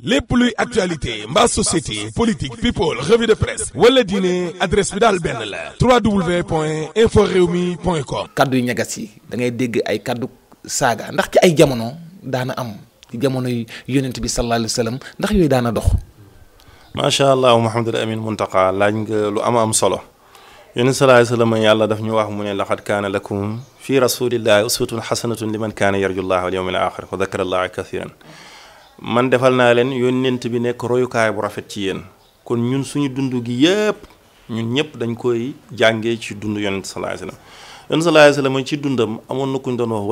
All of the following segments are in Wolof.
lépp luy actualité mbaa société politique people revue de presse wala diine adresse bi daal benn la www.inforewmi.com. kaddu yu ñagas yi da ngay dégg ay kaddu saaga ndax ci ay jamono daana am ci jamono yu yonent bi sallallahu alayhi wa sallam ndax yooyu daana dox. macha allah Mouhamadul Amin Muntaqa laaj nga lu am solo yonent sallallahu alayhi wa sallam yàlla daf ñu wax mu ne laqad kaana lakum fi rasulillahi uswatun xasanatun liman kaana yarju llaha wal yawmil axir wa dakara allaha kathiran. man defal naa leen yónnent bi nekk royukaay bu rafet ci yéen kon ñun suñu dund gi yëpp ñun ñëpp dañ koy jàngee ci dund yonent sallallahu alayhi wasallam yonent sallallahu alayhi wasallam ci dundam amoon na ku ñu doon wax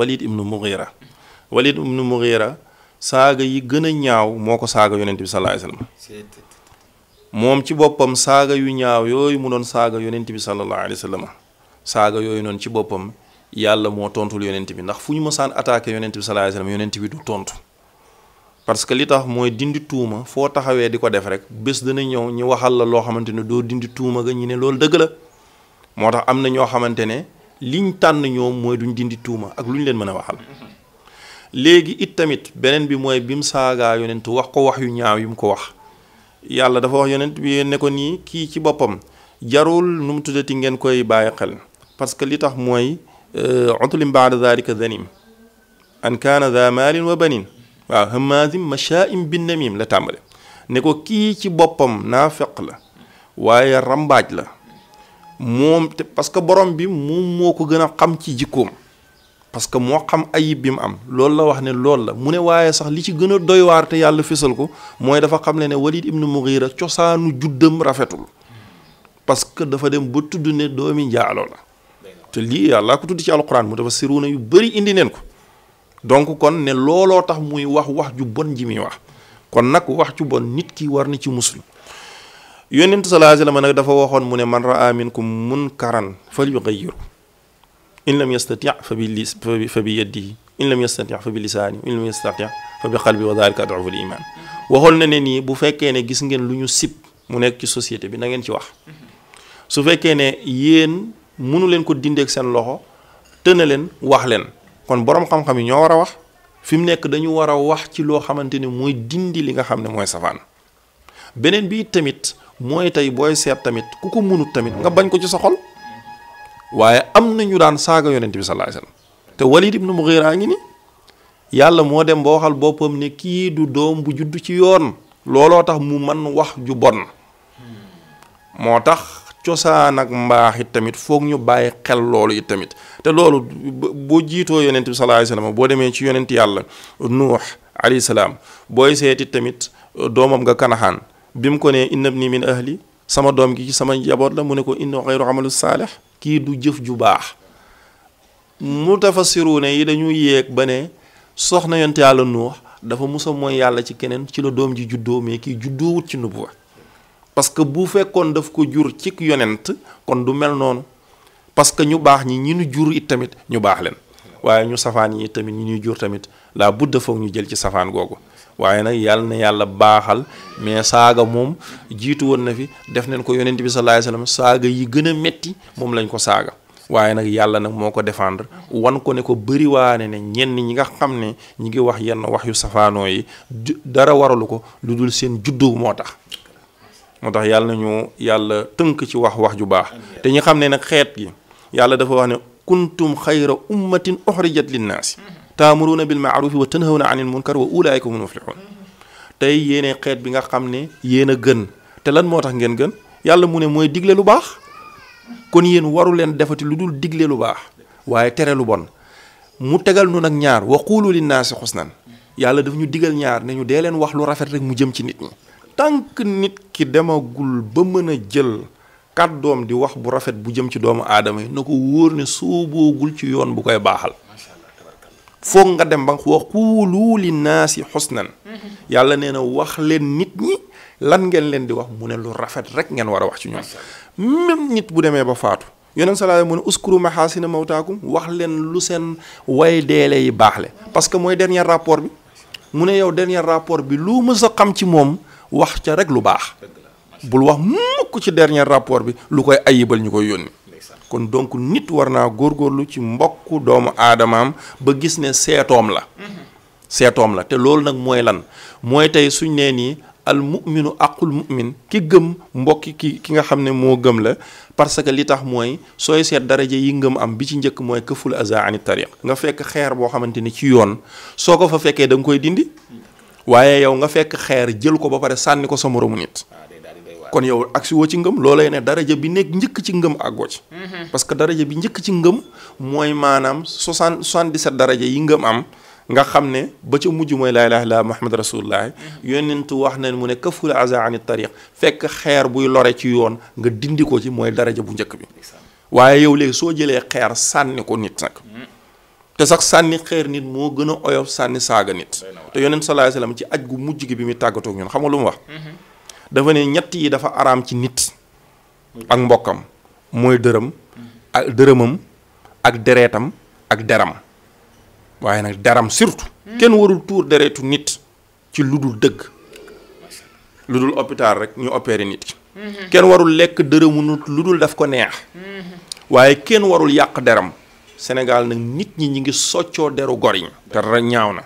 Walid ibnu Mughira saaga yi gën a ñaaw moo ko saaga yonent bi sallallahu alayhi wasallam moom ci boppam saaga yu ñaaw yooyu mu doon saaga yonent bi sallallahu alayhi wasallam saaga yooyu noonu ci boppam yàlla moo tontul yonent bi ndax fu ñu mësaan attaqué yonent bi sallallahu alayhi wasallam yonent bi du tontu. parce que li tax mooy dindi tuuma foo taxawee di ko def rek bés dana ñëw ñu waxal la loo xamante ne doo dindi tuuma ga ñu ne loolu dëgg la moo tax am na ñoo xamante ne liñ tànn ñoom mooy duñ dindi tuuma ak lu ñu leen mën a waxal. léegi it tamit beneen bi mooy bi mu saagaa yonent wax ko wax yu ñaaw yi mu ko wax yàlla dafa wax yonent bi ne ko nii kii ci boppam jarul nu mu tuddati ngeen koy bàyyi xel parce que li tax mooy utulim baada dalika zanim an kaana za maalin wa banin waaw hamazim mashaa'im bin namim la tàmbale ne ko kii ci boppam naafeq la waaye rambaaj la moom te parce que borom bi moom moo ko gën a xam ci jikkoom parce que moo xam ayib bi mu am loolu la wax ne loolu la mu ne waaye sax li ci gën a doy waar te yàlla fésal ko mooy dafa xam ne Walid ibnu Mughira cosaanu juddam rafetul parce que dafa dem ba tudd ne doomi njaaloo la te lii yàlla ko tudd ci alquran mu dafa siruuna yu bëri indi neen ko donc kon ne looloo tax muy wax ju bon ji muy wax kon nag wax ju bon nit ki war na ci muslu yonent sallallahu alayhi wasallam nag dafa waxoon mu ne man raa minkum munkaran falyughayyirhu in lam yastati' fa bi yadihi in lam yastati' fa bi lisaanihi in lam yastati' fa bi qalbi wa dhalika ad'afu al-iman waxoon na ne nii bu fekkee ne gis ngeen lu ñu sib mu nekk ci société bi na ngeen ci wax su fekkee ne yéen mënu leen ko dindeek seen loxo tëna leen wax leen kon borom xam-xam yi ñoo war a wax fi mu nekk dañu war a wax ci loo xamante ne mooy dindi li nga xam ne mooy safaan beneen bi tamit mooy tey booy seet tamit ku ko munut tamit nga bañ ko ci sa xol waaye am na ñu daan saaga yonent bi sallallahu alayhi wasallam te Walid ibnu Mughira ngi ni yàlla moo dem ba waxal boppam ne kii du doom bu judd ci yoon looloo tax mu man wax ju bon moo tax cosaan ak mbaax it tamit foog ñu bàyyi xel loolu it tamit te loolu boo jiitoo yonent bi sallallahu alayhi wasallam boo demee ci yonent yàlla Nuux alayhi salaam booy seeti tamit doomam nga Kanaxaan bi mu ko ne inna ibni min ahli sama doom gi ci sama njaboot la mu ne ko inna ghayru amalu saalih kii du jëf ju baax mutafassiruuna yi dañu yéeg ba ne soxna yonent yàlla Nuux dafa musa mooy yàlla ci keneen ci la doom ji juddoo mais kii juddoowut ci nubuwa parce que bu fekkoon daf ko jur ci yonent kon du mel noonu parce que ñu baax ñi ñu jur it tamit ñu baax leen waaye ñu safaan yi tamit ñi ñuy jur tamit laa budda foog ñu jël ci safaan googu waaye nag yàlla na yàlla baaxal mais saaga moom jiitu woon na fi def nañ ko yonent bi sallallahu alayhi wasallam saaga yi gën a metti moom lañ ko saaga waaye nag yàlla nag moo ko défendre wan ko ne ko bëri waane ne ñenn ñi nga xam ne ñi ngi wax yenn wax yu safaanoo yi dara waralu ko lu dul seen juddu moo tax yàlla nañu yàlla tënk ci wax ju baax te ñu xam ne nag xeet gi yàlla dafa wax ne kuntum xayra ummatin uxrijat linnaasi taamuruuna bil maarufi wa tanhawna anil munkar wa ulaayika humul muflixuun tey yéene xeet bi nga xam ne yéen a gën te lan moo tax ngeen gën yàlla mu ne mooy digle lu baax kon yéen waru leen defati lu dul digle lu baax waaye tere lu bon mu tegal nu nag ñaar wa quulu linnaasi xusnan yàlla daf ñu digal ñaar ne ñu dee leen wax lu rafet rek mu jëm ci nit ñi tànk nit ki demagul ba mën a jël kàddoom di wax bu rafet bu jëm ci doomu aadama yi na ko wóor ne sooboogul ci yoon bu koy baaxal foog nga dem ba wa quulu linnaasi xusnan yàlla nee na wax leen nit ñi lan ngeen leen di wax mu ne lu rafet rek ngeen war a wax ci ñoom même nit bu demee ba faatu yonent sallallahu alayhi wasallam mu ne uskuru mahaasina mawtaakum wax leen lu seen way deele yi baaxle parce que mooy dernier rapport bi mu ne yow dernier rapport bi lu mës a xam ci moom wax ca rek lu baax bul wax mukk ci dernier rapport bi lu koy ayibal ñu koy yónni kon donc nit war naa góorgóorlu ci mbokku doomu aadamaam ba gis ne seetoom la seetoom la te loolu nag mooy lan mooy tey suñ nee nii al muminu aqul mumin ki gëm mbokki ki nga xam ne moo gëm la parce que li tax mooy sooy seet daraja yi ngëm am bi ci njëkk mooy këful aza ani tariq nga fekk xeer boo xamante ni ci yoon soo ko fa fekkee da nga koy dindi waaye yow nga fekk xeer jël ko ba pare sànni ko sa moromu nit kon yow agsi woo ci ngëm loolay ne daraja bi nekk njëkk ci ngëm àggoo ci parce que daraja bi njëkk ci ngëm mooy maanaam 77 daraja yi ngëm am nga xam ne ba ca mujj mooy laa ilaaha illallaah muhammad rasulullah yonent wax na mu ne kaful aza ani tariq fekk xeer buy lore ci yoon nga dindi ko ci mooy daraja bu njëkk bi waaye yow léegi soo jëlee xeer sànni ko nit nag te sax sànni xeer nit moo gën a oyof sànni saaga nit te yonent sallallaahu alayhi wa sallam ci aj gu mujj gi bi muy tàggatoo ak ñun xam nga lu mu wax dafa ne ñett yi dafa araam ci nit ak mbokkam mooy dërëmam ak dereetam ak deram waaye nag deram surtout kenn warul tuur deretu nit ci lu dul dëgg lu dul hôpital rek ñu opéré nit ki kenn warul lekk dërëmu nit lu dul daf ko neex waaye kenn warul yàq deram Sénégal nag nit ñi ngi soccoo deru gor yi te ñaaw na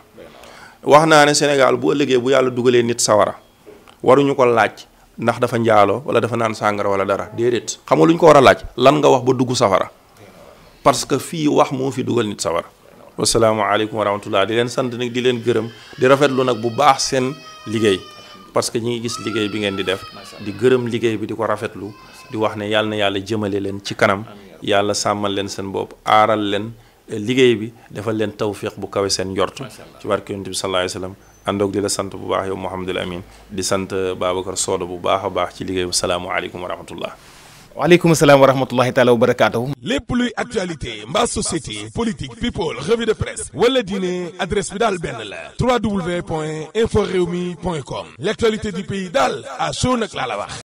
wax naa ne Sénégal bu ëllëgee bu yàlla dugalee nit sawara waruñu ko laaj ndax dafa njaaloo wala dafa naan sàngara wala dara déedéet xam nga lu ñu ko war a laaj lan nga wax ba dugg safara parce que fii wax moo fi dugal nit sawara wasalaamaaleykum wa rahmatullah di leen sant nag di leen gërëm di rafetlu nag bu baax seen liggéey parce que ñi ngi gis liggéey bi ngeen di def di gërëm liggéey bi di ko rafetlu di wax ne yàlla na yàlla jëmale leen ci kanam yàlla sàmmal leen seen bopp aaral leen liggéey bi defal leen tawfiq bu kawe seen njort ci barke yonent bi sallallahu alayhi wa sallam àndoog di la sant bu baax yow Mouhamadul Amin di sant Babacar Sodo bu baax a baax ci liggéey bi salaamualeykum wa rahmatullah waaleykum salaam wa rahmatullahi taala wa barakaatuhu. lépp luy actualité mbaa société politique people revue de presse wala diine adresse bi daal benn la www.inforewmi.com l'actualité du pays daal à chaud nag laa la wax